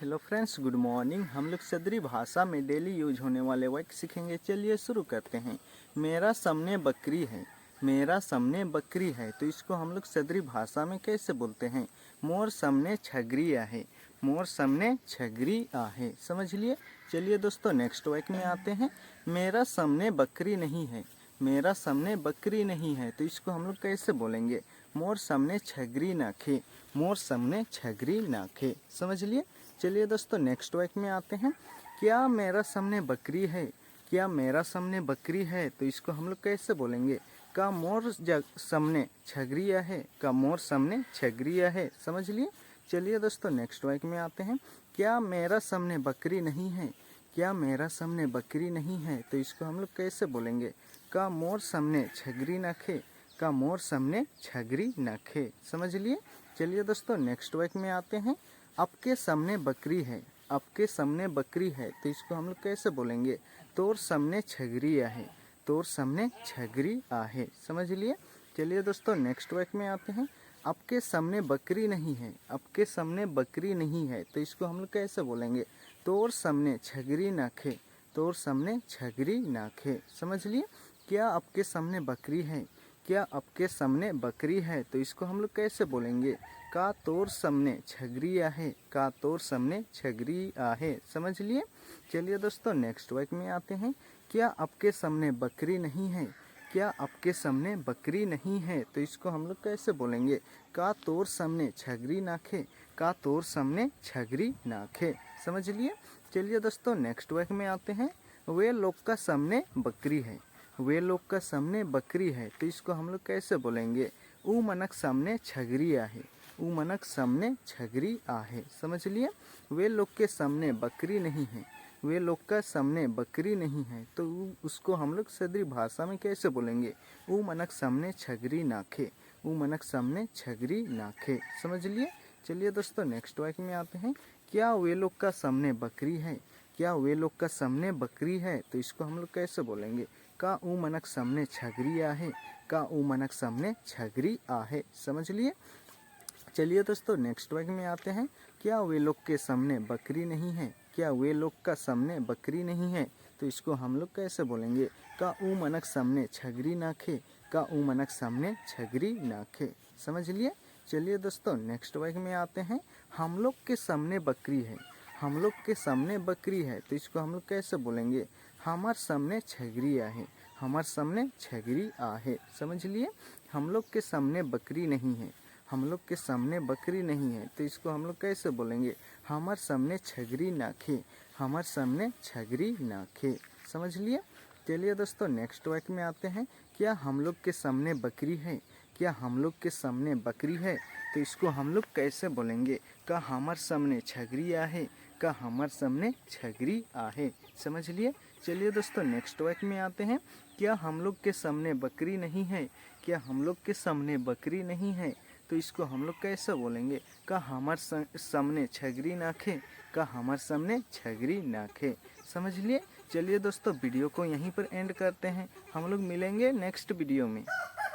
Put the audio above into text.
Hello friends, good morning. हम लोग सदरी भाषा में डेली यूज होने वाले वाक्य सीखेंगे। चलिए शुरू करते हैं। मेरा सामने बकरी है। मेरा सामने बकरी है, तो इसको हम लोग सदरी भाषा में कैसे बोलते हैं? मोर सामने छगरी आहे। मोर सामने छगरी आहे, समझ लिए। चलिए दोस्तों, नेक्स्ट वाक्य में आते हैं। मेरा सामने बकरी नहीं है। मेरा सामने बकरी नहीं है, तो इसको हम लोग कैसे बोलेंगे? मोर सामने छगरी नाखे। मोर सामने छगरी नाखे, समझ लिए। चलिए दोस्तों, नेक्स्ट वाक्य में आते हैं। क्या मेरा सामने बकरी है? क्या मेरा सामने बकरी है, तो इसको हम लोग कैसे बोलेंगे? का मोर सामने छगरिया है। का मोर सामने छगरिया है, समझ लिए। चलिए दोस्तों, नेक्स्ट वाक्य में आते हैं। क्या मेरा सामने बकरी नहीं है? क्या मेरा सामने बकरी नहीं है, तो इसको हम लोग कैसे बोलेंगे? का मोर सामने छगरी नाखे। का मोर सामने छगरी नाखे, समझ लिए। चलिए दोस्तों, नेक्स्ट वाक्य में आते हैं। आपके सामने बकरी है। आपके सामने बकरी है, तो इसको हम लोग कैसे बोलेंगे? तोर सामने छगरी आहे। तोर सामने छगरी आहे, समझ लिए। चलिए दोस्तों, नेक्स्ट वाक्य में आते हैं। आपके सामने बकरी नहीं है। आपके सामने बकरी नहीं है, तो इसको हम लोग कैसे बोलेंगे? तोर सामने छगरी नाखे। तोर सामने छगरी नाखे, समझ लिए। क्या आपके सामने बकरी है? क्या आपके सामने बकरी है, तो इसको हम लोग कैसे बोलेंगे? का तोर सामने छगरी आहे। का तोर सामने छगरी आहे, समझ लिए। चलिए दोस्तों, नेक्स्ट वाक्य में आते हैं। क्या आपके सामने बकरी नहीं है? क्या आपके सामने बकरी नहीं है, तो इसको हम लोग कैसे बोलेंगे? का तोर सामने छगरी नाखे। का तोर सामने छगरी नाखे, समझ लिए। चलिए दोस्तों, नेक्स्ट वाक्य में आते हैं। वे लोग का सामने बकरी है। वे लोग का सामने बकरी है, तो इसको हम लोग कैसे बोलेंगे? ऊ मनक सामने छगरी आहे। ऊ मनक सामने छगरी आहे, समझ लिए। वे लोग के सामने बकरी नहीं है। वे लोग का सामने बकरी नहीं है, तो उसको हम लोग सदरी भाषा में कैसे बोलेंगे? ऊ मनक सामने छगरी नाखे। ऊ मनक सामने छगरी नाखे, समझ लिए। चलिए दोस्तों, नेक्स्ट वाक्य में आते हैं। क्या वे लोग का सामने बकरी है? क्या वे लोग का सामने बकरी है, तो इसको हम लोग कैसे बोलेंगे? का ऊ मनक सामने छगरी आहे। का ऊ मनक सामने छगरी आहे, समझ लिए। चलिए दोस्तों, नेक्स्ट वाक्य में आते हैं। क्या वे लोग के सामने बकरी नहीं है? क्या वे लोग का सामने बकरी नहीं है, तो इसको हम लोग कैसे बोलेंगे? का ऊ मनक सामने छगरी नाखे। का ऊ मनक सामने छगरी नाखे, समझ लिए। चलिए दोस्तों, नेक्स्ट वाक्य में आते हैं। हम लोग के सामने बकरी है। हम लोग के सामने बकरी है, तो इसको हम लोग कैसे बोलेंगे? हमार सामने छगरी आहे। हमार सामने छगरी आहे, समझ लिए। हम लोग के सामने बकरी नहीं है। हम लोग के सामने बकरी नहीं है, तो इसको हम लोग कैसे बोलेंगे? हमार सामने छगरी नाखे। हमार सामने छगरी नाखे, समझ लिए। चलिए दोस्तों, नेक्स्ट वाक्य में आते हैं। क्या हम लोग के सामने बकरी है? क्या हम लोग के सामने बकरी है, तो इसको हम लोग कैसे बोलेंगे? का हमार सामने छगरी आहे। का हमार सामने छगरी आहे, समझ लिए। चलिए दोस्तों, नेक्स्ट वाक्य में आते हैं। क्या हम लोग के सामने बकरी नहीं है? क्या हम लोग के सामने बकरी नहीं है, तो इसको हम लोग कैसे बोलेंगे? का हमार सामने छगरी नाखे। का हमार सामने छगरी नाखे, समझ लिए। चलिए दोस्तों, वीडियो को यहीं पर एंड करते हैं। हम लोग मिलेंगे नेक्स्ट वीडियो में।